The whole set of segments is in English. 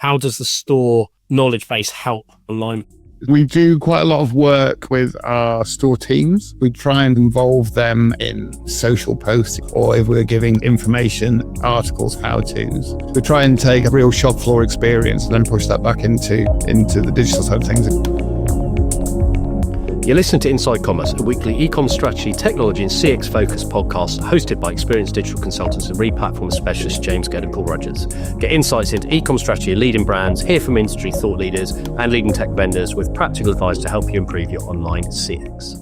how does the store knowledge base help online? We do quite a lot of work with our store teams. We try and involve them in social posts, or if we're giving information, articles, how-tos. We try and take a real shop floor experience and then push that back into the digital side of things. You're listening to Inside Commerce, a weekly e-com strategy, technology and CX-focused podcast hosted by experienced digital consultants and replatform specialists James Gedd and Paul Rogers. Get insights into e-com strategy of leading brands, hear from industry thought leaders and leading tech vendors with practical advice to help you improve your online CX.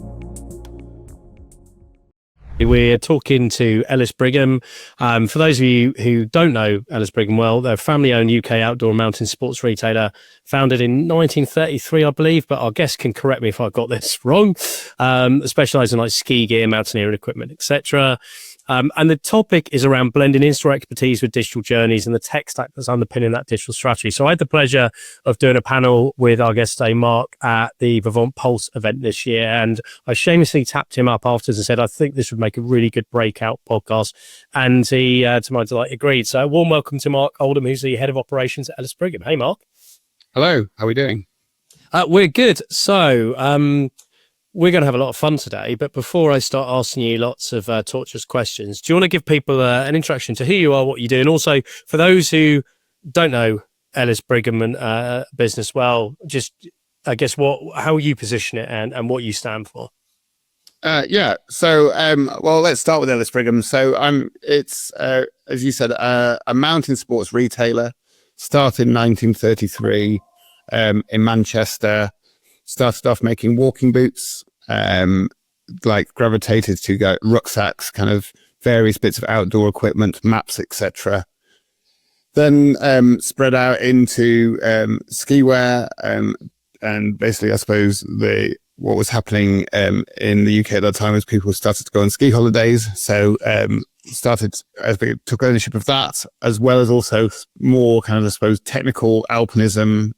We're talking to Ellis Brigham. For those of you who don't know Ellis Brigham well, they're a family-owned UK outdoor mountain sports retailer, founded in 1933, I believe, but our guest can correct me if I got this wrong. Specialising in like ski gear, mountaineering equipment, etc. And the topic is around blending in-store expertise with digital journeys and the tech stack that's underpinning that digital strategy. So I had the pleasure of doing a panel with our guest today, Mark, at the Vermont Pulse event this year. And I shamelessly tapped him up afterwards and said, I think this would make a really good breakout podcast. And he, to my delight, agreed. So a warm welcome to Mark Oldham, who's the head of operations at Ellis Brigham. Hey, Mark. Hello, how are we doing? We're good. So, we're going to have a lot of fun today, but before I start asking you lots of torturous questions, do you want to give people an introduction to who you are, what you do, and also for those who don't know Ellis Brigham and business well, just I guess how you position it and what you stand for? So let's start with Ellis Brigham. So it's as you said, a mountain sports retailer. Started in 1933 in Manchester. Started off making walking boots, gravitated to rucksacks, kind of various bits of outdoor equipment, maps, etc. Then spread out into ski wear, and basically, I suppose what was happening in the UK at that time was people started to go on ski holidays. So took ownership of that, as well as also more kind of, I suppose, technical alpinism,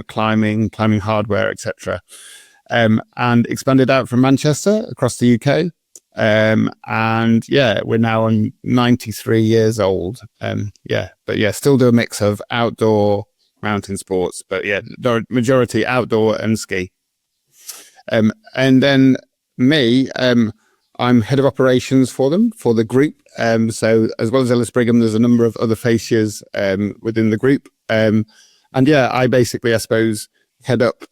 climbing hardware, etc. And expanded out from Manchester across the UK. We're now on 93 years old. Still do a mix of outdoor mountain sports, but the majority outdoor and ski. And then me, I'm head of operations for the group. So as well as Ellis Brigham, there's a number of other fascias within the group. I basically, I suppose, head up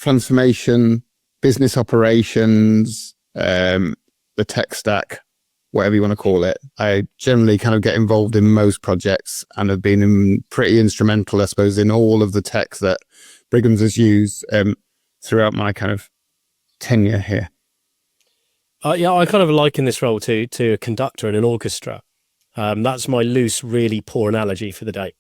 transformation, business operations, the tech stack, whatever you want to call it. I generally kind of get involved in most projects and have been pretty instrumental, I suppose, in all of the tech that Brigham's has used throughout my kind of tenure here. I kind of liken this role to a conductor in an orchestra. That's my loose, really poor analogy for the day.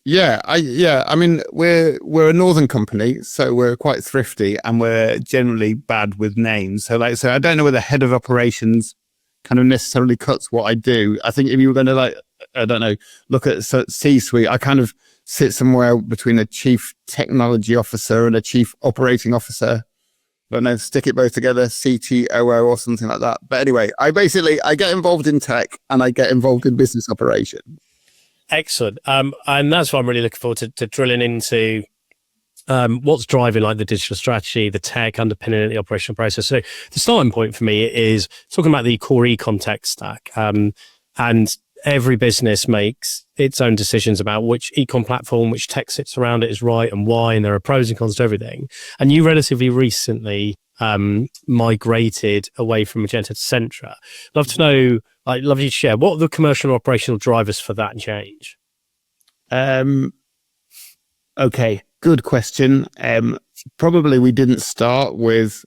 I mean, we're a northern company, so we're quite thrifty and we're generally bad with names. So I don't know whether head of operations kind of necessarily cuts what I do. I think if you were going to look at C-suite, I kind of sit somewhere between a chief technology officer and a chief operating officer. I don't know, stick it both together, CTOO or something like that. But anyway, I get involved in tech and I get involved in business operations. Excellent. And that's what I'm really looking forward to drilling into what's driving like the digital strategy, the tech underpinning the operational process. So the starting point for me is talking about the core e-com tech stack. And every business makes its own decisions about which e-com platform, which tech sits around it is right and why, and there are pros and cons to everything. And you relatively recently migrated away from Magento to Centra. Love you to share, what are the commercial and operational drivers for that change? Okay, good question. Probably we didn't start with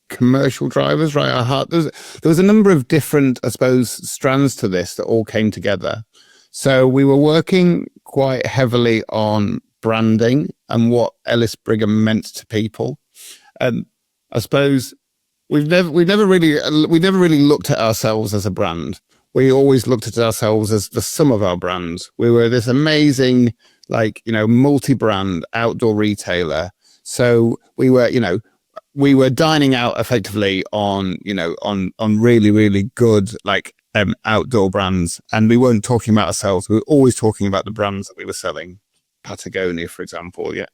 commercial drivers right at heart. There was a number of different, I suppose, strands to this that all came together. So we were working quite heavily on branding and what Ellis Brigham meant to people. I suppose we never really looked at ourselves as a brand. We always looked at ourselves as the sum of our brands. We were this amazing, multi-brand outdoor retailer. So we were dining out effectively on really, really good, outdoor brands. And we weren't talking about ourselves. We were always talking about the brands that we were selling. Patagonia, for example. Yeah.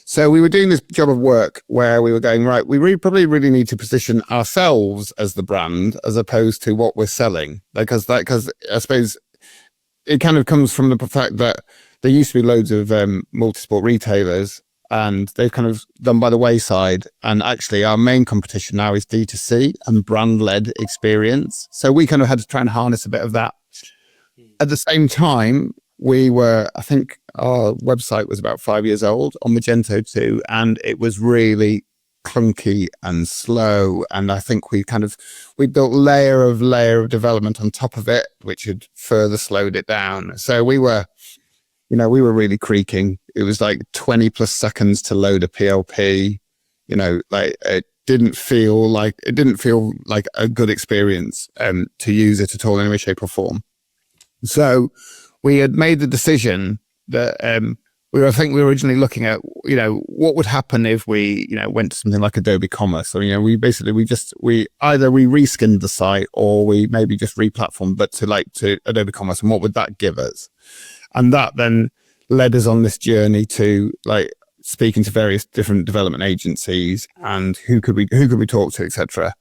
So we were doing this job of work where we were going, right, we probably really need to position ourselves as the brand as opposed to what we're selling. Because I suppose it kind of comes from the fact that there used to be loads of multi-sport retailers, and they've kind of gone by the wayside. And actually our main competition now is D2C and brand-led experience. So we kind of had to try and harness a bit of that. At the same time, I think our website was about 5 years old on Magento too, and it was really clunky and slow. And I think we built layer of development on top of it, which had further slowed it down. So we were really creaking. It was like 20 plus seconds to load a PLP. Like it didn't feel like a good experience to use it at all in any way, shape or form. So we had made the decision that we were originally looking at, what would happen if we, went to something like Adobe Commerce. So, we either reskinned the site or we maybe just replatformed, but to Adobe Commerce, and what would that give us? And that then led us on this journey to speaking to various different development agencies and who could we talk to, etc.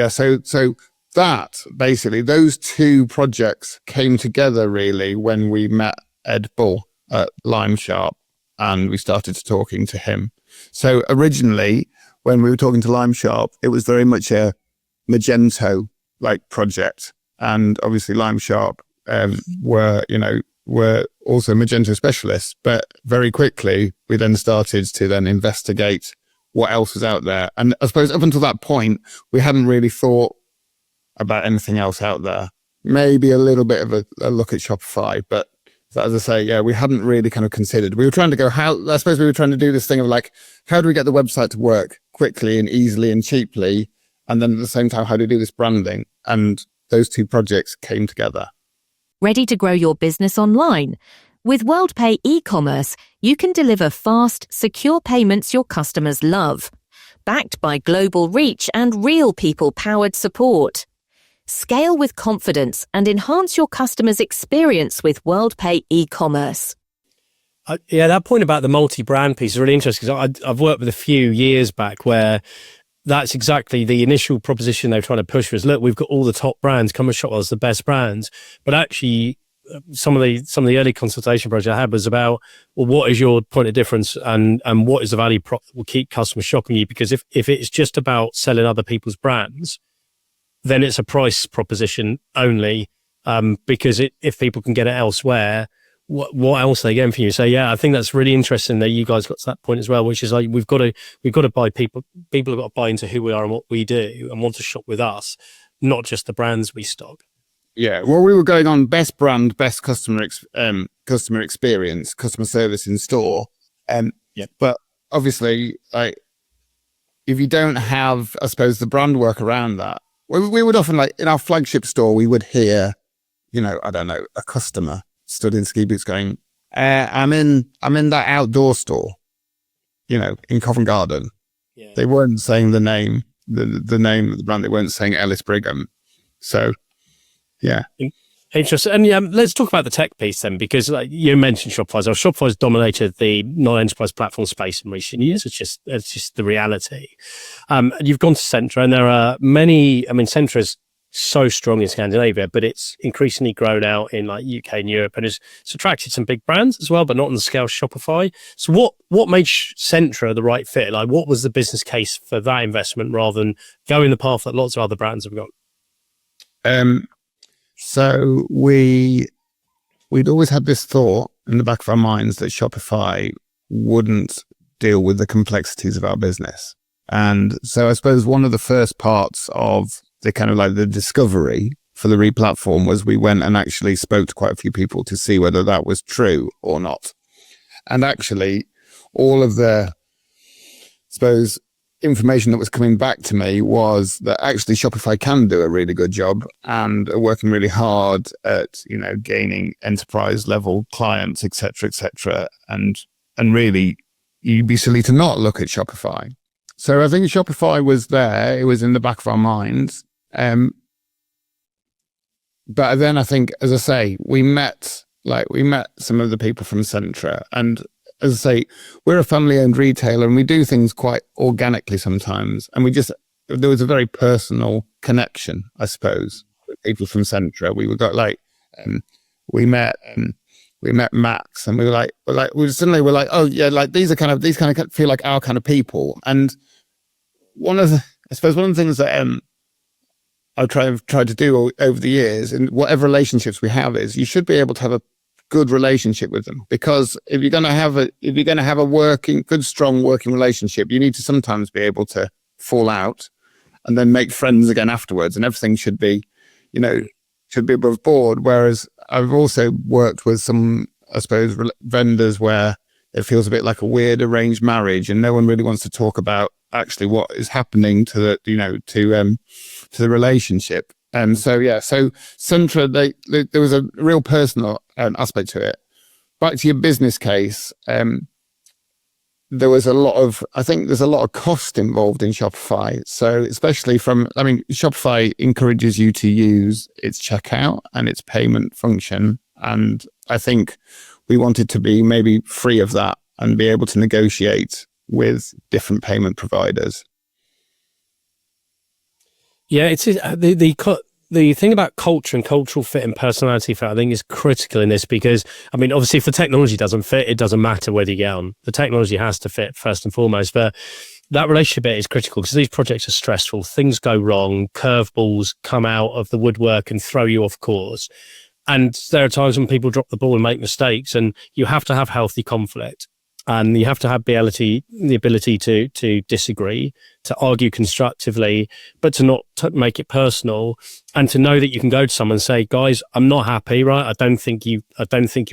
So that basically, those two projects came together really when we met Ed Bull at LimeSharp and we started talking to him. So originally, when we were talking to LimeSharp, it was very much a Magento project, and obviously LimeSharp were also Magento specialists. But very quickly, we then started to investigate what else was out there. And I suppose up until that point, we hadn't really thought about anything else out there. Maybe a little bit of a look at Shopify, but as I say, we hadn't really kind of considered. We were trying to go, I suppose we were trying to do this thing of how do we get the website to work quickly and easily and cheaply? And then at the same time, how do we do this branding? And those two projects came together. Ready to grow your business online? With WorldPay e-commerce, you can deliver fast, secure payments your customers love, backed by global reach and real people-powered support. Scale with confidence and enhance your customers' experience with WorldPay e-commerce. That point about the multi-brand piece is really interesting, because I've worked with a few years back where that's exactly the initial proposition they're trying to push was, look, we've got all the top brands, come and shop with us, the best brands. But actually, some of the early consultation project I had was about, well, what is your point of difference and what is the value prop that will keep customers shopping you? Because if it's just about selling other people's brands, then it's a price proposition only, because if people can get it elsewhere, what else are they getting for you? So I think that's really interesting that you guys got to that point as well, which is we've got to buy people have got to buy into who we are and what we do and want to shop with us, not just the brands we stock. Yeah, well, we were going on best brand, best customer experience, customer service in store. But obviously, if you don't have, I suppose, the brand work around that, we would often, in our flagship store, we would hear, I don't know, a customer stood in ski boots going, I'm in that outdoor store, in Covent Garden. Yeah. They weren't saying the name, the name of the brand. They weren't saying Ellis Brigham. So, yeah. Interesting. And let's talk about the tech piece then, because you mentioned Shopify. So Shopify's dominated the non-enterprise platform space in recent years. It's just the reality. You've gone to Centra, and there are many. Centra is so strong in Scandinavia, but it's increasingly grown out in UK and Europe, and it's attracted some big brands as well, but not on the scale of Shopify. So what made Centra the right fit? What was the business case for that investment rather than going the path that lots of other brands have gone? So we'd always had this thought in the back of our minds that Shopify wouldn't deal with the complexities of our business. And so I suppose one of the first parts of the kind of the discovery for the replatform was we went and actually spoke to quite a few people to see whether that was true or not. And actually all of the, I suppose, information that was coming back to me was that actually Shopify can do a really good job and are working really hard at, gaining enterprise level clients, et cetera, and really you'd be silly to not look at Shopify. So I think Shopify was there. It was in the back of our minds. But then I think, as I say, we met like we met some of the people from Centra, and as I say, we're a family-owned retailer, and we do things quite organically sometimes. And there was a very personal connection, I suppose, with people from Centra. We met Max, and we were like, oh yeah, like these kind of feel like our kind of people. And one of the things that I've tried to do over the years, in whatever relationships we have, is you should be able to have a good relationship with them, because if you're going to have a working, good, strong working relationship, you need to sometimes be able to fall out and then make friends again afterwards, and everything should be above board. Whereas I've also worked with some, I suppose, vendors where it feels a bit like a weird arranged marriage, and no one really wants to talk about actually what is happening to the relationship. And so Centra, there was a real personal aspect to it. Back to your business case, there's a lot of cost involved in Shopify. So especially Shopify encourages you to use its checkout and its payment function. And I think we wanted to be maybe free of that and be able to negotiate with different payment providers. Yeah, it's the thing about culture and cultural fit and personality fit, I think, is critical in this, because, I mean, obviously if the technology doesn't fit, it doesn't matter whether you get on. The technology has to fit first and foremost, but that relationship bit is critical, because these projects are stressful. Things go wrong, curveballs come out of the woodwork and throw you off course. And there are times when people drop the ball and make mistakes, and you have to have healthy conflict. And you have to have the ability to disagree, to argue constructively, but to not make it personal, and to know that you can go to someone and say, guys, I'm not happy, right? I don't think you're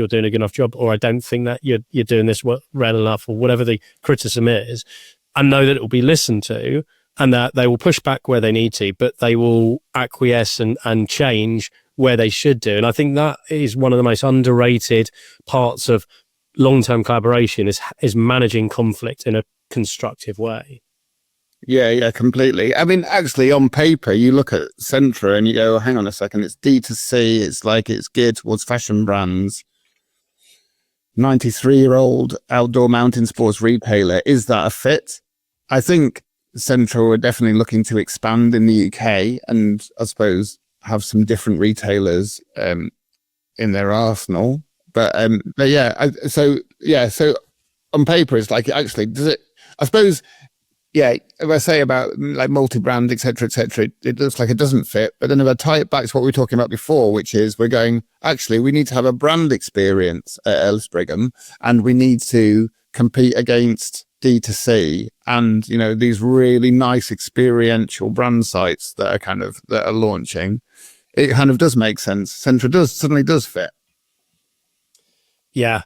doing a good enough job, or I don't think that you're doing this well enough, or whatever the criticism is, and know that it will be listened to, and that they will push back where they need to, but they will acquiesce and change where they should do. And I think that is one of the most underrated parts of long-term collaboration, is managing conflict in a constructive way. Yeah, completely. I mean, actually, on paper, you look at Centra and you go, hang on a second, it's D2C, it's geared towards fashion brands. 93-year-old outdoor mountain sports retailer, is that a fit? I think Centra were definitely looking to expand in the UK, and I suppose have some different retailers in their arsenal. But so on paper, it's like, actually, does it, I suppose, yeah, if I say about like multi-brand, et cetera, it looks like it doesn't fit. But then if I tie it back to what we were talking about before, which is we're going, actually, we need to have a brand experience at Ellis Brigham, and we need to compete against D2C and, these really nice experiential brand sites that are launching. It kind of does make sense. Centra suddenly does fit. Yeah,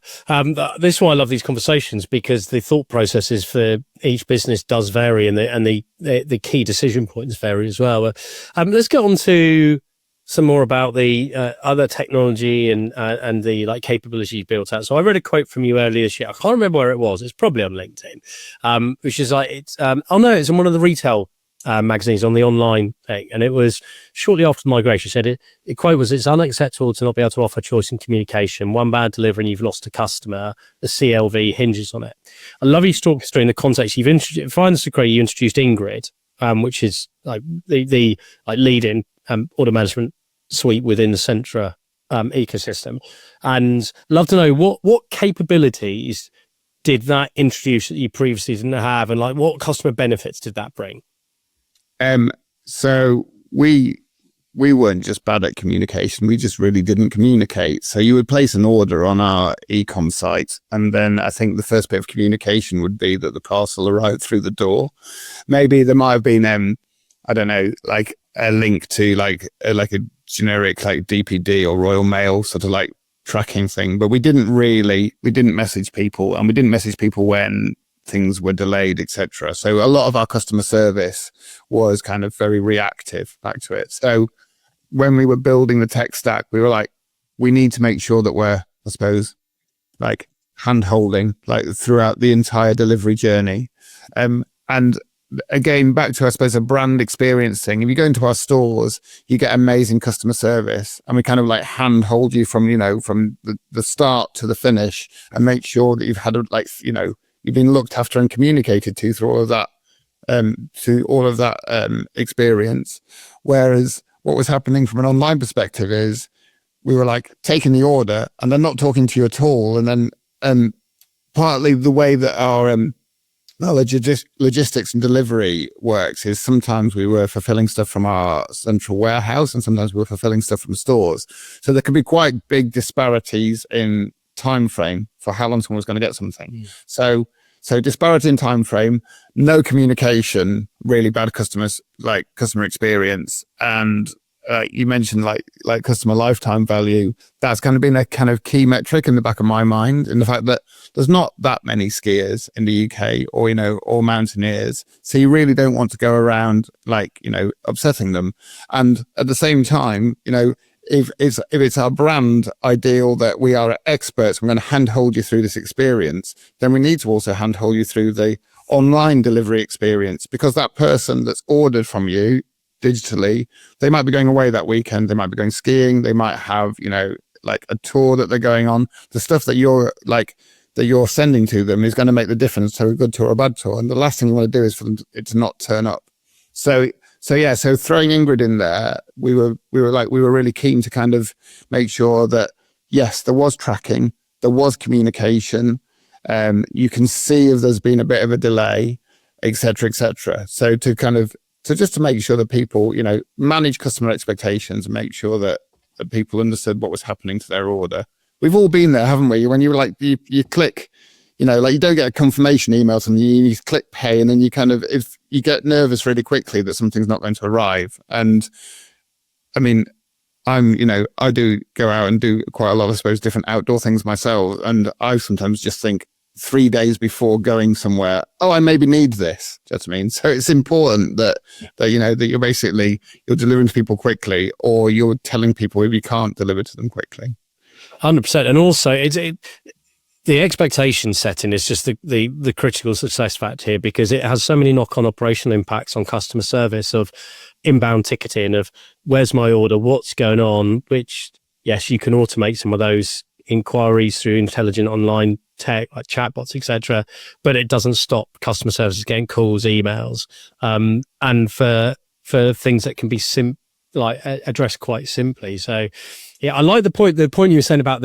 this is why I love these conversations, because the thought processes for each business does vary, and the key decision points vary as well. Let's get on to some more about the other technology and the like capabilities built out. So I read a quote from you earlier this year. I can't remember where it was. It's probably on LinkedIn, which is like it's in one of the retail magazines on the online thing, and it was shortly after the migration. Said it quote was, "It's unacceptable to not be able to offer choice in communication. One bad delivery and you've lost a customer. The CLV hinges on it." I love you talking through in the context you've introduced. If I understood correctly, you introduced Ingrid, which is like the leading order management suite within the Centra ecosystem, and love to know what capabilities did that introduce that you previously didn't have, and like what customer benefits did that bring? So we weren't just bad at communication. We just really didn't communicate. So you would place an order on our e-com site, and then I think the first bit of communication would be that the parcel arrived through the door. Maybe there might have been, I don't know, like a link to like a generic like DPD or Royal Mail sort of like tracking thing, but we didn't message people, and we didn't message people when things were delayed, etc. So a lot of our customer service was kind of very reactive back to it. So when we were building the tech stack, we were like, we need to make sure that we're, I suppose, like hand holding like throughout the entire delivery journey. And again, back to, I suppose, a brand experience thing. If you go into our stores, you get amazing customer service, and we kind of like handhold you from, from the start to the finish, and make sure that you've had you've been looked after and communicated to through all of that, experience. Whereas what was happening from an online perspective is we were like taking the order and then not talking to you at all. And then partly the way that our logistics and delivery works is sometimes we were fulfilling stuff from our central warehouse and sometimes we were fulfilling stuff from stores. So there could be quite big disparities in time frame for how long someone was going to get something. So disparity in time frame, no communication, really bad customer experience, and you mentioned like customer lifetime value. That's kind of been a kind of key metric in the back of my mind, in the fact that there's not that many skiers in the UK or mountaineers, so you really don't want to go around upsetting them. And at the same time, if it's our brand ideal that we are experts, we're going to handhold you through this experience, then we need to also handhold you through the online delivery experience, because that person that's ordered from you digitally, they might be going away that weekend, they might be going skiing, they might have, like a tour that they're going on. The stuff that you're sending to them is going to make the difference to a good tour or a bad tour. And the last thing you want to do is for them to not turn up. So throwing Ingrid in there, we were really keen to kind of make sure that, yes, there was tracking, there was communication, you can see if there's been a bit of a delay, et cetera, et cetera. So just to make sure that people, manage customer expectations and make sure that people understood what was happening to their order. We've all been there, haven't we? When you you click, you don't get a confirmation email, and you click pay, and then if you get nervous really quickly that something's not going to arrive. And I mean, I do go out and do quite a lot of, I suppose, different outdoor things myself. And I sometimes just think 3 days before going somewhere, I maybe need this. Do you know what I mean? So it's important that you're delivering to people quickly, or you're telling people if you can't deliver to them quickly. 100%. And also the expectation setting is just the critical success factor here, because it has so many knock-on operational impacts on customer service, of inbound ticketing, of where's my order, what's going on, which, yes, you can automate some of those inquiries through intelligent online tech like chatbots, etc., but it doesn't stop customer services getting calls, emails, and for things that can be addressed quite simply. So yeah, I like the point you were saying about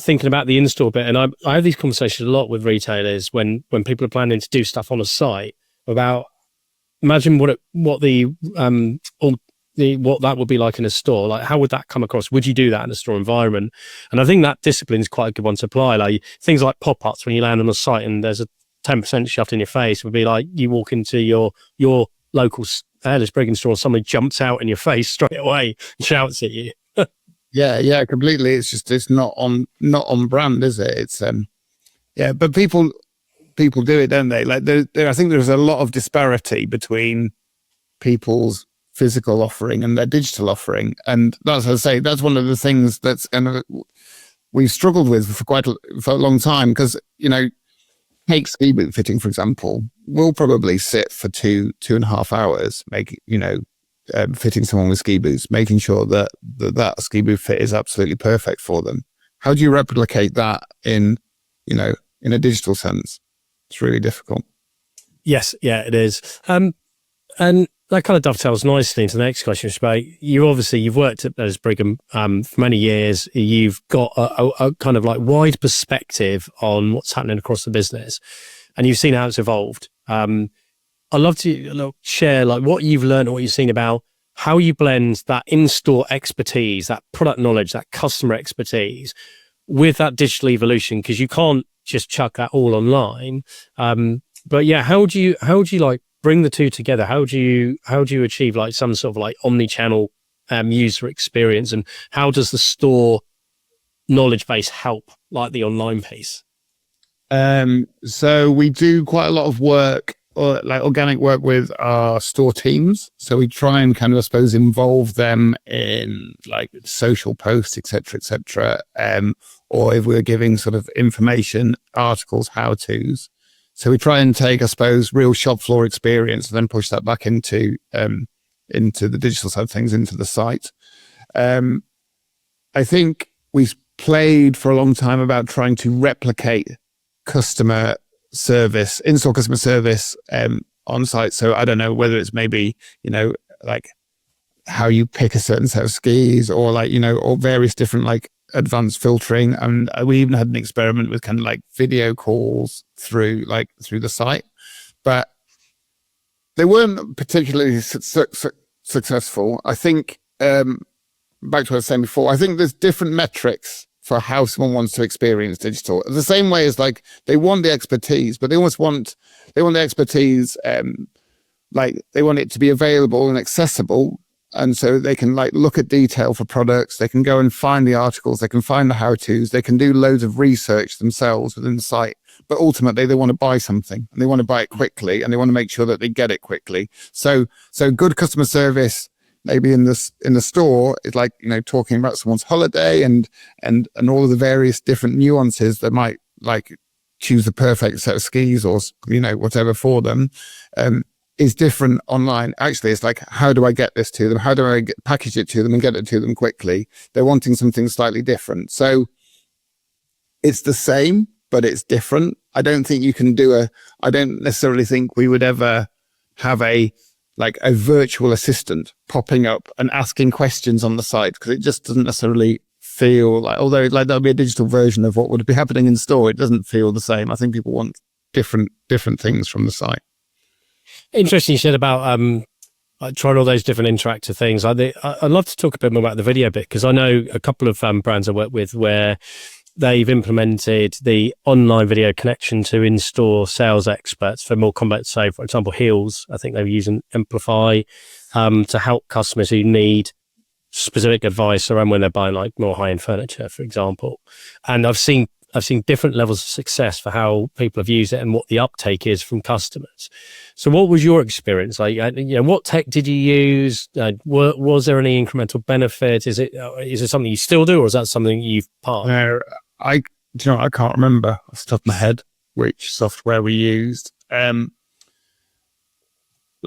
thinking about the in-store bit. And I have these conversations a lot with retailers when people are planning to do stuff on a site, about imagine what that would be like in a store. Like, how would that come across? Would you do that in a store environment? And I think that discipline is quite a good one to apply. Like things like pop-ups, when you land on a site and there's a 10% shoved in your face, would be like you walk into your local Ellis Brigham store, somebody jumps out in your face straight away and shouts at you. Yeah, completely. It's not on brand, is it? It's but people do it, don't they? Like I think there's a lot of disparity between people's physical offering and their digital offering, and that's, as I say, that's one of the things that's we've struggled with for a long time, because take ski boot fitting, for example. We'll probably sit for 2.5 hours fitting someone with ski boots, making sure that ski boot fit is absolutely perfect for them. How do you replicate that in a digital sense? It's really difficult. Yes, yeah, it is. And that kind of dovetails nicely into the next question, which is about you've worked at Ellis Brigham for many years. You've got a kind of like wide perspective on what's happening across the business, and you've seen how it's evolved. I'd love to share like what you've learned, or what you've seen about how you blend that in-store expertise, that product knowledge, that customer expertise with that digital evolution, because you can't just chuck that all online. But yeah, how do you like bring the two together? How do you achieve like some sort of like omnichannel user experience, and how does the store knowledge base help like the online piece? So we do quite a lot of work, or like organic work, with our store teams. So we try and kind of, I suppose, involve them in like social posts, et cetera, or if we're giving sort of information, articles, how-tos. So we try and take, I suppose, real shop floor experience and then push that back into the digital side of things, into the site. I think we've played for a long time about trying to replicate customer service, in-store customer service on site. So I don't know whether it's maybe, like how you pick a certain set of skis, or like, or various different like advanced filtering. And we even had an experiment with kind of like video calls through the site, but they weren't particularly successful. I think, back to what I was saying before, I think there's different metrics for how someone wants to experience digital. The same way as like they want the expertise, but they want the expertise, like they want it to be available and accessible. And so they can like look at detail for products. They can go and find the articles. They can find the how-tos. They can do loads of research themselves within the site. But ultimately, they want to buy something, and they want to buy it quickly, and they want to make sure that they get it quickly. So good customer service, maybe in the store, is like, talking about someone's holiday and all of the various different nuances that might like choose the perfect set of skis or, whatever for them, is different online. Actually, it's like, how do I get this to them? How do I package it to them and get it to them quickly? They're wanting something slightly different. So it's the same, but it's different. I don't think you can I don't necessarily think we would ever have a virtual assistant popping up and asking questions on the site, because it just doesn't necessarily feel like, although like there'll be a digital version of what would be happening in store, it doesn't feel the same. I think people want different things from the site. Interesting you said about trying all those different interactive things. I'd love to talk a bit more about the video bit, because I know a couple of brands I work with where they've implemented the online video connection to in-store sales experts for more complex, say, for example, Heels. I think they're using Amplify to help customers who need specific advice around when they're buying like more high-end furniture, for example. And I've seen different levels of success for how people have used it and what the uptake is from customers. So what was your experience? Like, what tech did you use? Was there any incremental benefit? Is it something you still do, or is that something you've parked? No, I can't remember off the top of my head which software we used.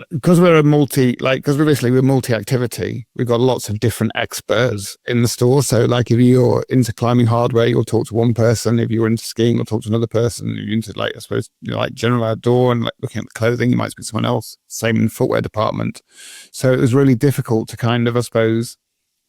Because we're multi-activity, we've got lots of different experts in the store. So like if you're into climbing hardware, you'll talk to one person. If you're into skiing, you'll talk to another person. If you're into like, I suppose, like general outdoor and like looking at the clothing, you might speak to someone else. Same in the footwear department. So it was really difficult to kind of, I suppose,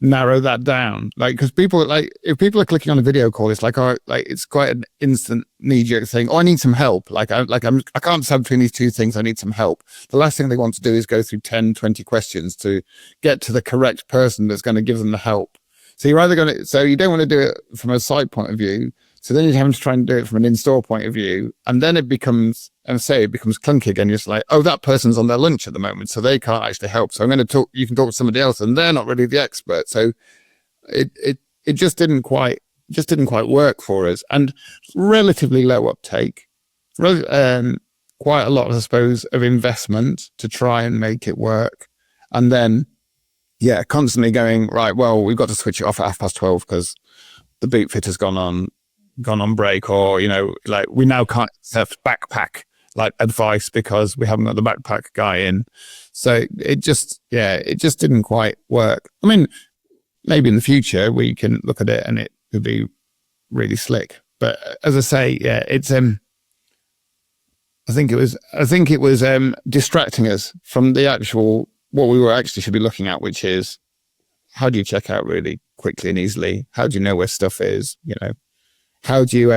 narrow that down. Like, because people if people are clicking on a video call, it's like, it's quite an instant knee-jerk thing. Oh, I need some help. I can't decide between these two things. I need some help. The last thing they want to do is go through 10, 20 questions to get to the correct person that's going to give them the help. So you're either so you don't want to do it from a site point of view. So then you're having to try and do it from an in-store point of view. And then it becomes clunky again. You're just like, oh, that person's on their lunch at the moment, so they can't actually help. So you can talk to somebody else, and they're not really the expert. So it just didn't quite work for us. And relatively low uptake, quite a lot, I suppose, of investment to try and make it work. And then, constantly going, right, well, we've got to switch it off at 12:30 because the boot fitter's gone on break, or like we now can't have backpack like advice because we haven't got the backpack guy in. So it just didn't quite work. I mean, maybe in the future we can look at it and it could be really slick, but as I say, it's I think it was distracting us from the actual what we were actually should be looking at, which is how do you check out really quickly and easily? How do you know where stuff is? How do you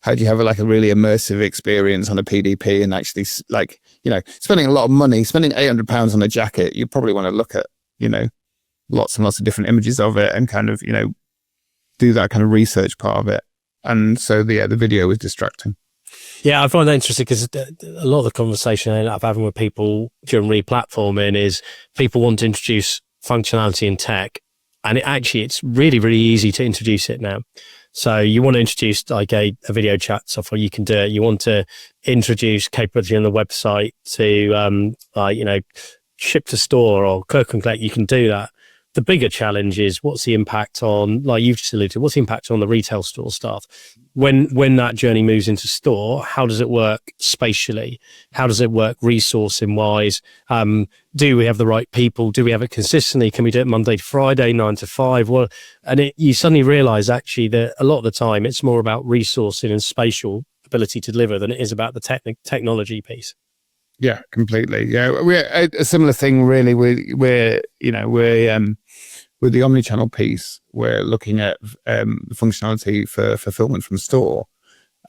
how do you have a really immersive experience on a PDP and actually spending a lot of money, spending £800 on a jacket, you probably want to look at, lots and lots of different images of it and kind of, do that kind of research part of it. And so the video was distracting. Yeah, I find that interesting because a lot of the conversation I end up having with people during replatforming is people want to introduce functionality in tech, and it's really, really easy to introduce it now. So you want to introduce like a video chat software, you can do it. You want to introduce capability on the website to, ship to store or click and collect, you can do that. the bigger challenge is what's the impact on, like you've just alluded to, what's the impact on the retail store staff? When that journey moves into store, how does it work spatially? How does it work resourcing wise? Do we have the right people? Do we have it consistently? Can we do it Monday to Friday, 9 to 5? Well, and you suddenly realize actually that a lot of the time it's more about resourcing and spatial ability to deliver than it is about the technology piece. Yeah, completely. Yeah, we're a similar thing really. We're with the omnichannel piece, we're looking at the functionality for fulfillment from store,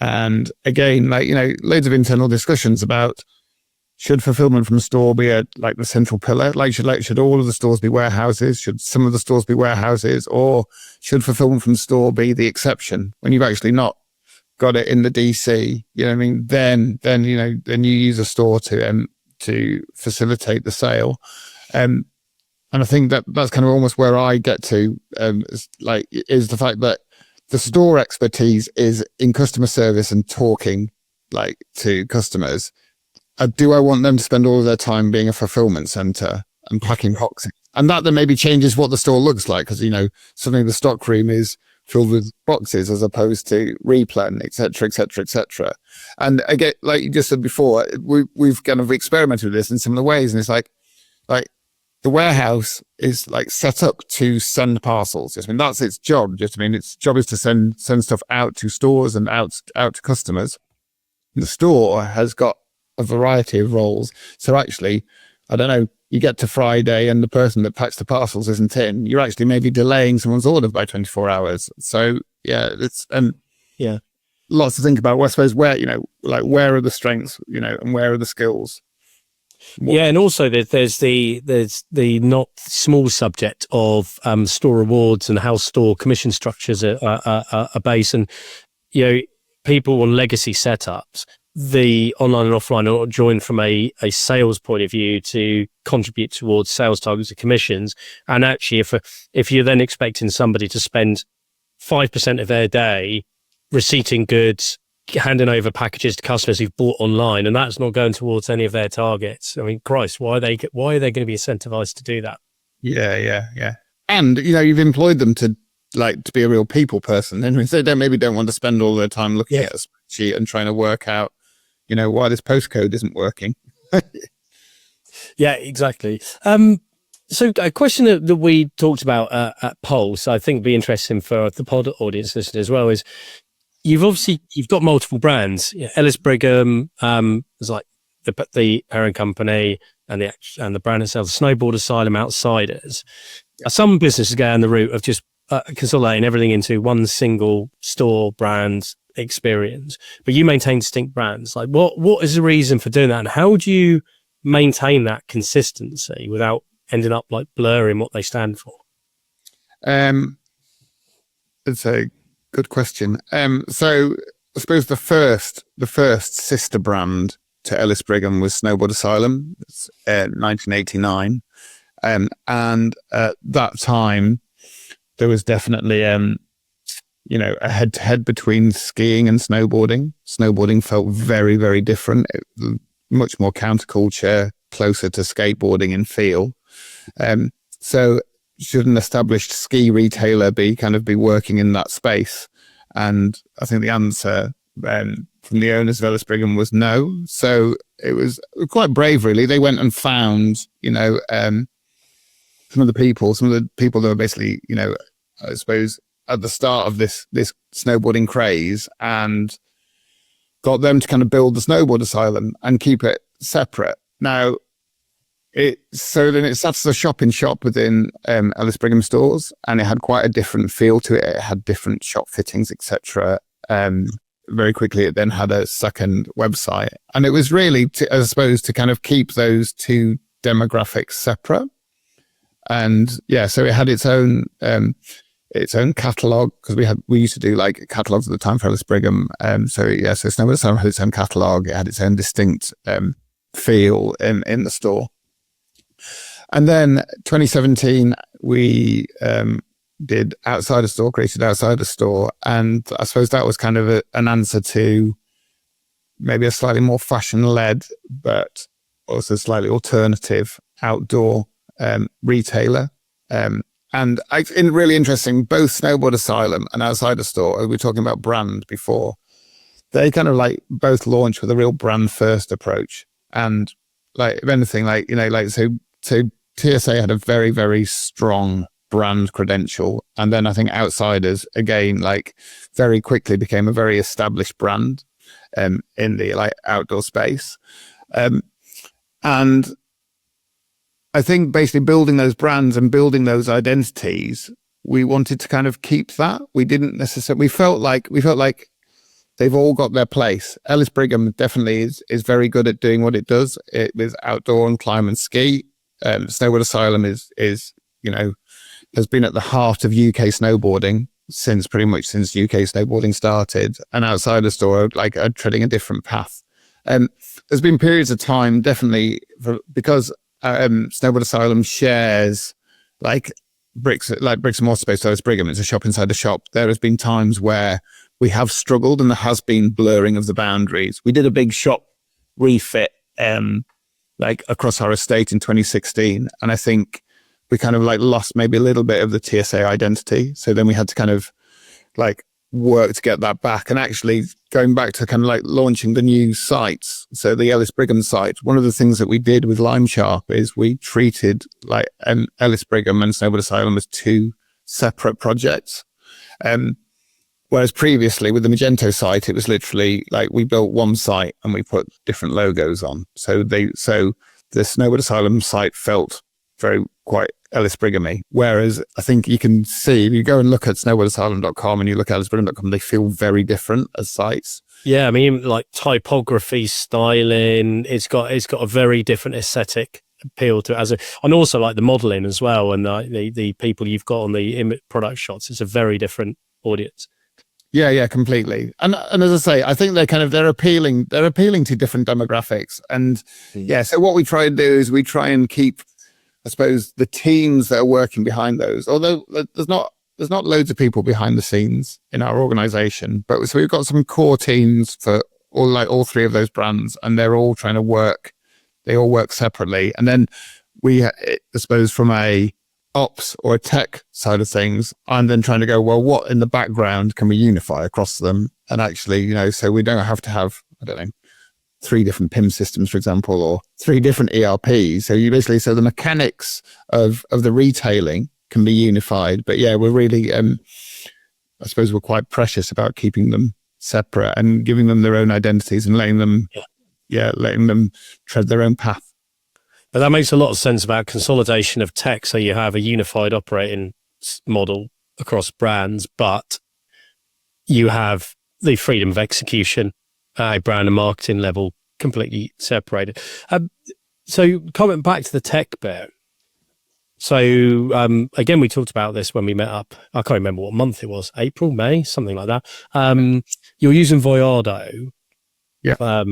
and again, loads of internal discussions about should fulfillment from store be the central pillar? Should all of the stores be warehouses? Should some of the stores be warehouses, or should fulfillment from store be the exception when you've actually not got it in the DC? You know what I mean? Then you use a store to facilitate the sale. And I think that's kind of almost where I get to, is the fact that the store expertise is in customer service and talking to customers. Do I want them to spend all of their time being a fulfillment center and packing boxes? And that then maybe changes what the store looks like, because suddenly the stock room is filled with boxes as opposed to replan, et cetera, et cetera, et cetera. And again, like you just said before, we've kind of experimented with this in similar ways, and it's like the warehouse is set up to send parcels. That's its job. Its job is to send stuff out to stores and out to customers. The store has got a variety of roles. So actually, I don't know, you get to Friday and the person that packs the parcels isn't in, you're actually maybe delaying someone's order by 24 hours. So lots to think about. Well, I suppose where are the strengths, and where are the skills? Yeah, and also there's the not small subject of store rewards and how store commission structures are based, and people on legacy setups, the online and offline are joined from a sales point of view to contribute towards sales targets and commissions. And actually, if you're then expecting somebody to spend 5% of their day receipting goods, handing over packages to customers who've bought online, and that's not going towards any of their targets, I mean, Christ, why are they going to be incentivized to do that? Yeah. And you've employed them to be a real people person, and they don't want to spend all their time looking at a spreadsheet and trying to work out why this postcode isn't working. Yeah, exactly. So a question that we talked about at Pulse, I think would be interesting for the pod audience listeners as well, is you've got multiple brands. Ellis Brigham is the parent company, and the brand itself, Snowboard Asylum, Outsiders. Some businesses go down the route of just consolidating everything into one single store brand experience, but you maintain distinct brands. What is the reason for doing that, and how do you maintain that consistency without ending up blurring what they stand for? It's a good question. So I suppose the first sister brand to Ellis Brigham was Snowboard Asylum. It's 1989, and at that time there was definitely a head-to-head between skiing and snowboarding. Snowboarding felt very, very different. Much more counterculture, closer to skateboarding in feel. So should an established ski retailer be working in that space? And I think the answer from the owners of Ellis Brigham was no. So it was quite brave, really. They went and found, some of the people that were basically, I suppose, at the start of this snowboarding craze, and got them to build the Snowboard Asylum and keep it separate. Now, then it sat as a shop within Ellis Brigham stores, and it had quite a different feel to it. It had different shop fittings, etc. Very quickly, it then had a second website, and it was really, to keep those two demographics separate. And so it had its own catalog, because we used to do catalogs at the time for Ellis Brigham. So Snowboard Asylum had its own catalog. It had its own distinct feel in the store. And then 2017, we did Outsider Store, created Outsider Store. And I suppose that was an answer to maybe a slightly more fashion-led, but also slightly alternative outdoor retailer. And really interesting, both Snowboard Asylum and Outside the Store, we were talking about brand before, they kind of like both launched with a real brand first approach. And like, if anything, like, you know, like, so TSA had a very, very strong brand credential. And then I think Outsiders, again, like very quickly became a very established brand in the like outdoor space. And I think basically building those brands and building those identities, we wanted to kind of keep that. We didn't necessarily, we felt like they've all got their place. Ellis Brigham definitely is very good at doing what it does. It is outdoor and climb and ski. Snowboard Asylum is, you know, has been at the heart of UK snowboarding since UK snowboarding started. And Outside the Store, like, are treading a different path. There's been periods of time, definitely, because Snowboard Asylum shares like bricks and mortar space. So it's Brigham, it's a shop inside a shop. There has been times where we have struggled and there has been blurring of the boundaries. We did a big shop refit like across our estate in 2016, and I think we kind of like lost maybe a little bit of the TSA identity. So then we had to kind of like work to get that back, and actually going back to kind of like launching the new sites. So the Ellis Brigham site, one of the things that we did with Lime Sharp is we treated like Ellis Brigham and Snowboard Asylum as two separate projects. Whereas previously with the Magento site, it was literally like we built one site and we put different logos on. So the Snowboard Asylum site felt quite Ellis Brigham-y. Whereas I think you can see, if you go and look at snowboardasylum.com and you look at ellisbrigham.com, they feel very different as sites. Yeah, I mean, like typography, styling, it's got a very different aesthetic appeal to it, and also like the modeling as well, and the people you've got on the product shots. It's a very different audience. Yeah, completely. And as I say, I think they're appealing to different demographics. And yeah, so what we try to do is we try and keep, I suppose, the teams that are working behind those, although there's not loads of people behind the scenes in our organization, but so we've got some core teams for all three of those brands, and they're all trying to work. They all work separately. And then we, I suppose, from a ops or a tech side of things, I'm then trying to go, well, what in the background can we unify across them? And actually, you know, so we don't have to have, I don't know, 3 different PIM systems, for example, or 3 different ERPs. So the mechanics of the retailing can be unified. But yeah, we're really, I suppose we're quite precious about keeping them separate and giving them their own identities and letting them tread their own path. But that makes a lot of sense about consolidation of tech. So you have a unified operating model across brands, but you have the freedom of execution, brand and marketing level completely separated. So coming back to the tech bit. So again, we talked about this when we met up. I can't remember what month it was, April, May, something like that. You're using Voyado. Yeah.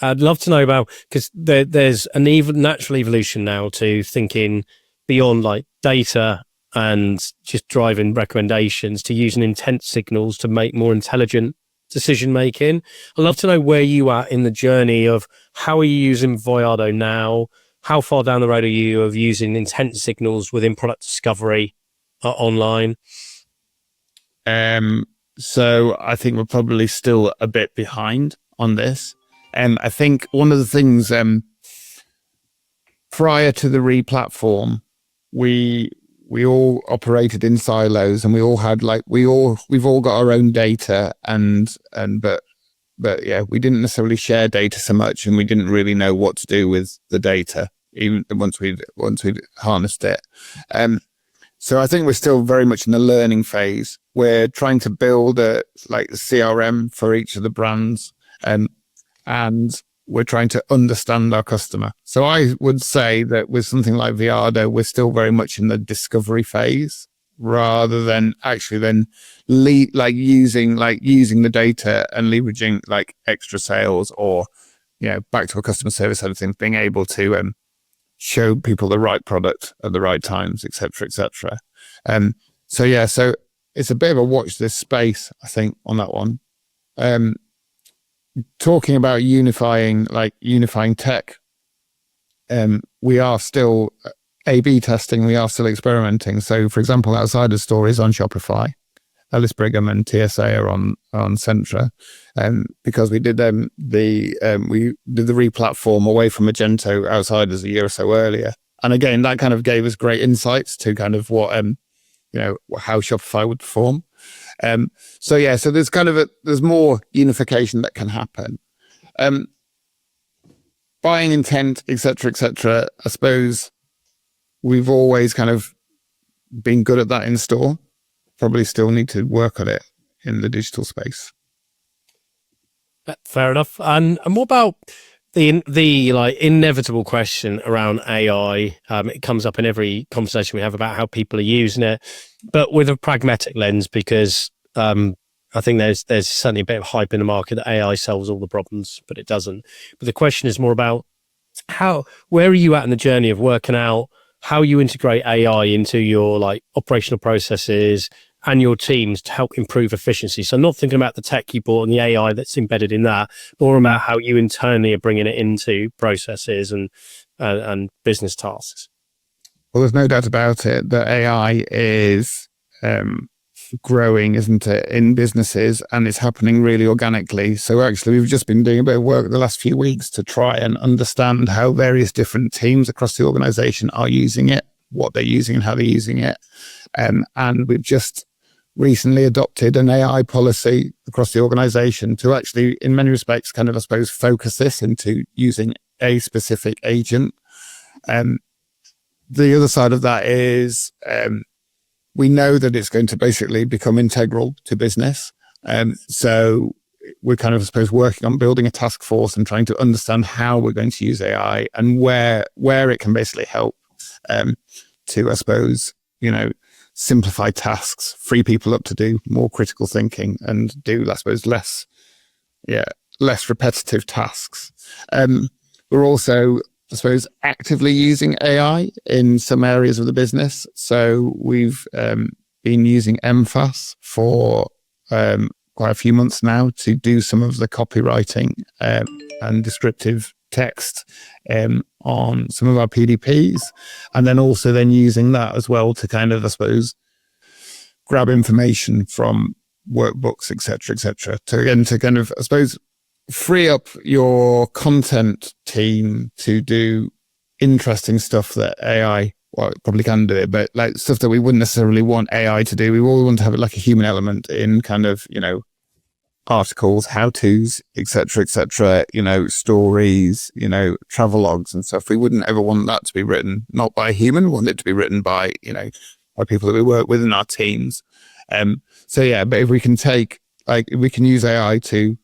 I'd love to know about, because there's an even natural evolution now to thinking beyond like data and just driving recommendations to using intent signals to make more intelligent decision making. I'd love to know where you are in the journey of how are you using Voyado now? How far down the road are you of using intent signals within product discovery online? So I think we're probably still a bit behind on this. I think one of the things prior to the replatform, we all operated in silos, and we all had we've all got our own data, but yeah, we didn't necessarily share data so much, and we didn't really know what to do with the data even once we'd harnessed it. So I think we're still very much in the learning phase. We're trying to build a CRM for each of the brands, and we're trying to understand our customer. So I would say that with something like Voyado, we're still very much in the discovery phase, rather than actually then using the data and leveraging like extra sales, or, you know, back to a customer service side of things, being able to show people the right product at the right times, et cetera, et cetera. So yeah, so it's a bit of a watch this space, I think, on that one. Talking about unifying tech, we are still A/B testing. We are still experimenting. So, for example, outside of Stories on Shopify, Ellis Brigham and TSA are on Centra, because we did the replatform away from Magento Outsiders a year or so earlier, and again that kind of gave us great insights to kind of what how Shopify would perform. So there's there's more unification that can happen. Buying intent, etc. I suppose we've always kind of been good at that in store. Probably still need to work on it in the digital space. Fair enough. And what about the like inevitable question around AI? It comes up in every conversation we have about how people are using it, but with a pragmatic lens, because I think there's certainly a bit of hype in the market that AI solves all the problems, but it doesn't. But the question is more about where are you at in the journey of working out how you integrate AI into your like operational processes and your teams to help improve efficiency. So not thinking about the tech you bought and the AI that's embedded in that, but more about how you internally are bringing it into processes and business tasks. Well, there's no doubt about it that AI is growing, isn't it, in businesses, and it's happening really organically. So actually, we've just been doing a bit of work the last few weeks to try and understand how various different teams across the organization are using it, what they're using and how they're using it. And we've just recently adopted an AI policy across the organization to actually, in many respects, kind of, I suppose, focus this into using a specific agent. The other side of that is we know that it's going to basically become integral to business. So we're kind of, I suppose, working on building a task force and trying to understand how we're going to use AI and where it can basically help to, I suppose, simplify tasks, free people up to do more critical thinking and do, I suppose, less repetitive tasks. We're also, I suppose, actively using AI in some areas of the business. So we've been using MFAS for quite a few months now to do some of the copywriting and descriptive text on some of our PDPs, and then also using that as well to kind of, I suppose, grab information from workbooks, etc., to kind of, I suppose, free up your content team to do interesting stuff that AI, well, it probably can do it, but like stuff that we wouldn't necessarily want AI to do. We all want to have like a human element in kind of, articles, how-tos, etc., stories, travel logs and stuff. We wouldn't ever want that to be written not by a human. We want it to be written by, by people that we work with in our teams. But if we can if we can use AI to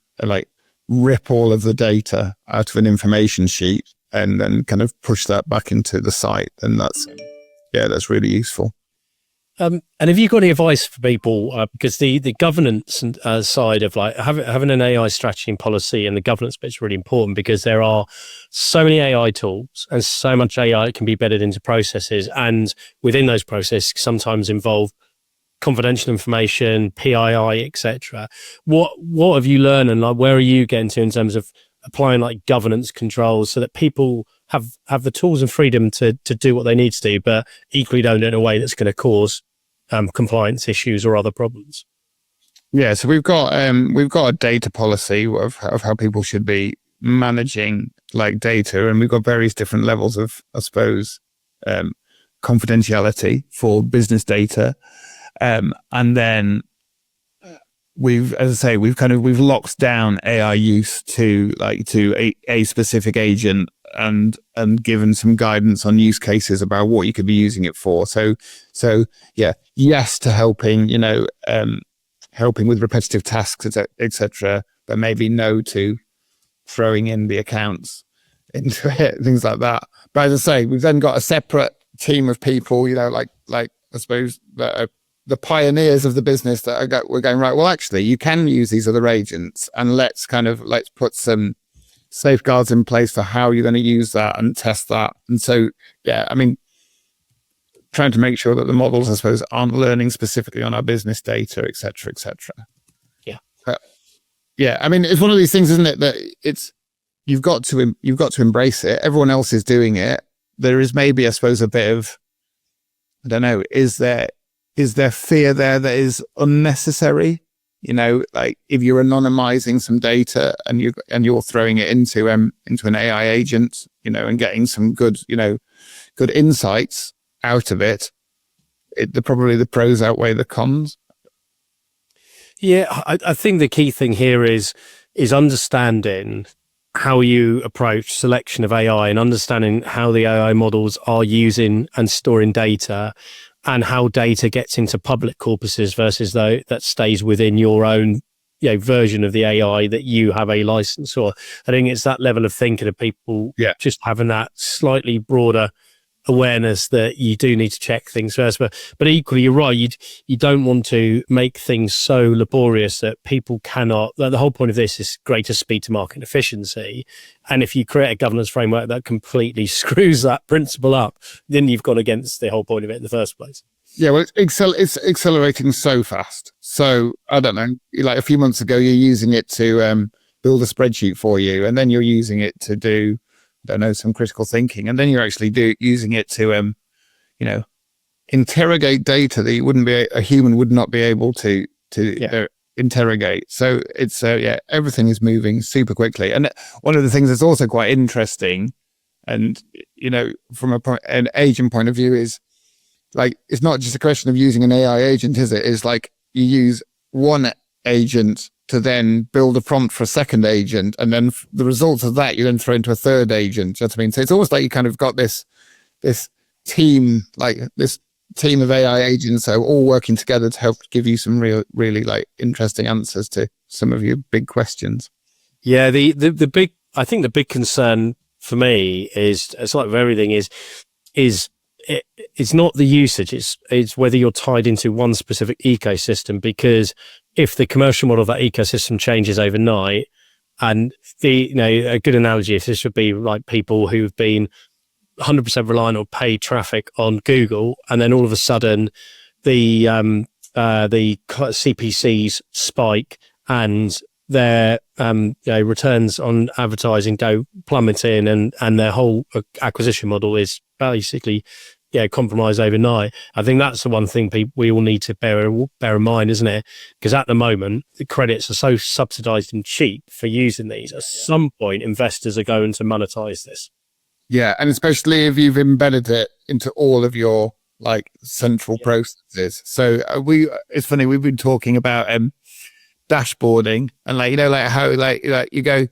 rip all of the data out of an information sheet and then kind of push that back into the site, then that's really useful. And have you got any advice for people? Because the governance side of having an AI strategy and policy, and the governance bit is really important, because there are so many AI tools and so much AI can be embedded into processes, and within those processes sometimes involve confidential information, PII, etc. What have you learned, and where are you getting to in terms of applying governance controls so that people have the tools and freedom to do what they need to do, but equally don't do it in a way that's going to cause compliance issues or other problems? Yeah, so we've got a data policy of how people should be managing data, and we've got various different levels of, I suppose, confidentiality for business data, and then we've locked down AI use to a specific agent and given some guidance on use cases about what you could be using it for. So yes to helping, helping with repetitive tasks, etc., but maybe no to throwing in the accounts into it, things like that. But as I say, we've then got a separate team of people, I suppose, that are the pioneers of the business that we're going, right, well, actually, you can use these other agents, and let's put some safeguards in place for how you're going to use that and test that. And so, trying to make sure that the models, I suppose, aren't learning specifically on our business data, et cetera, et cetera. Yeah. It's one of these things, isn't it, that you've got to embrace it. Everyone else is doing it. there is maybe, I suppose, a bit of, I don't know, is there fear there that is unnecessary? You know, like if you're anonymizing some data and you're throwing it into an AI agent, you know, and getting some good insights out of it, probably the pros outweigh the cons. Yeah, I think the key thing here is understanding how you approach selection of AI and understanding how the AI models are using and storing data, and how data gets into public corpuses versus though that stays within your own, you know, version of the AI that you have a license for. I think it's that level of thinking of people just having that slightly broader awareness that you do need to check things first, but equally you're right, you don't want to make things so laborious that people cannot. The whole point of this is greater speed to market and efficiency, and if you create a governance framework that completely screws that principle up, then you've gone against the whole point of it in the first place. Yeah, well, it's accelerating so fast. So I don't know, like a few months ago you're using it to build a spreadsheet for you, and then you're using it to do, don't know, some critical thinking, and then you're actually using it to you know, interrogate data that a human would not be able to interrogate. So it's everything is moving super quickly. And one of the things that's also quite interesting, and you know, from an agent point of view, is like, it's not just a question of using an AI agent, is it? It's like you use one agent to then build a prompt for a second agent, and then the results of that you then throw into a third agent. Do you know what I mean? So it's almost like you kind of got this team of AI agents, so all working together to help give you some really like interesting answers to some of your big questions. Yeah, I think the big concern for me is, it's like with everything, it's not the usage, it's whether you're tied into one specific ecosystem, because if the commercial model of that ecosystem changes overnight, and a good analogy, if this would be like people who've been 100% reliant on paid traffic on Google, and then all of a sudden the CPCs spike and their returns on advertising go plummeting, and their whole acquisition model is basically compromised overnight. I think that's the one thing we all need to bear in mind, isn't it? Because at the moment, the credits are so subsidized and cheap for using these. At some point, investors are going to monetize this. Yeah, and especially if you've embedded it into all of your like central processes. So it's funny, we've been talking about dashboarding, and like, you know, like how like you go.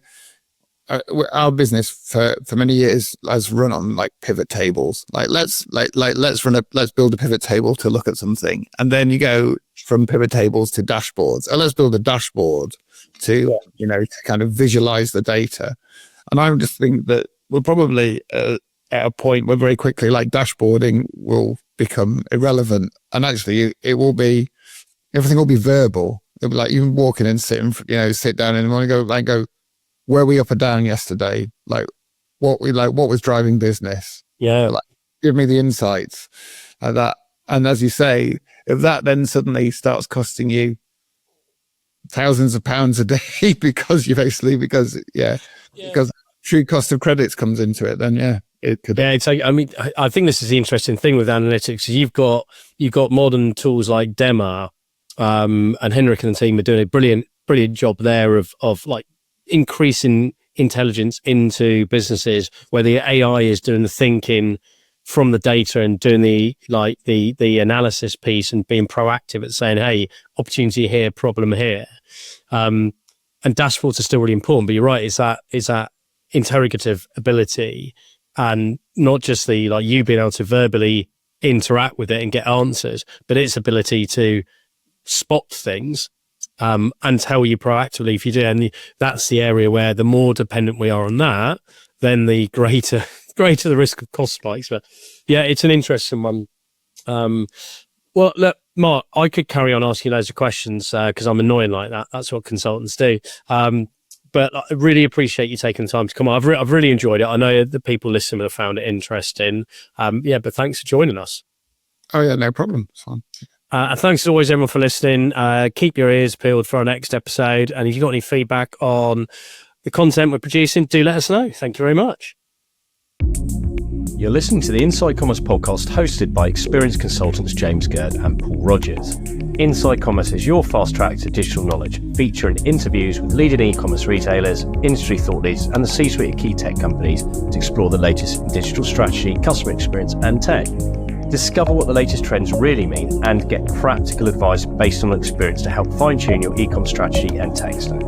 Our business for many years has run on like pivot tables. Like let's build a pivot table to look at something, and then you go from pivot tables to dashboards. And let's build a dashboard to to kind of visualize the data. And I just think that we're probably at a point where very quickly like dashboarding will become irrelevant, and actually everything will be verbal. It'll be like you walk in and sit down and want to go. Were we up or down yesterday? Like what was driving business? Yeah. Like, give me the insights like that. And as you say, if that then suddenly starts costing you thousands of pounds a day because true cost of credits comes into it, then it could. Yeah, I think this is the interesting thing with analytics. You've got modern tools like Dema, and Henrik and the team are doing a brilliant job there of like increasing intelligence into businesses where the AI is doing the thinking from the data and doing the analysis piece and being proactive at saying, hey, opportunity here, problem here. And dashboards are still really important, but you're right, is that interrogative ability, and not just you being able to verbally interact with it and get answers, but its ability to spot things and tell you proactively if you do. And that's the area where the more dependent we are on that, then the greater the risk of cost spikes. But yeah, it's an interesting one. Well, look, Mark, I could carry on asking loads of questions because I'm annoying like that. That's what consultants do. But I really appreciate you taking the time to come on. I've really enjoyed it. I know the people listening have found it interesting. But thanks for joining us. Oh yeah, no problem. It's fine. And thanks as always, everyone, for listening. Keep your ears peeled for our next episode. And if you've got any feedback on the content we're producing, do let us know. Thank you very much. You're listening to the Inside Commerce podcast hosted by experienced consultants James Gerd and Paul Rogers. Inside Commerce is your fast track to digital knowledge, featuring interviews with leading e-commerce retailers, industry thought leaders, and the C-suite of key tech companies to explore the latest in digital strategy, customer experience, and tech. Discover what the latest trends really mean and get practical advice based on experience to help fine-tune your e-com strategy and tech stack.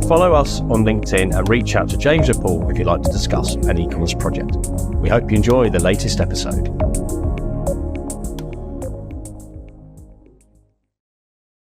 Follow us on LinkedIn and reach out to James or Paul if you'd like to discuss an e-commerce project. We hope you enjoy the latest episode.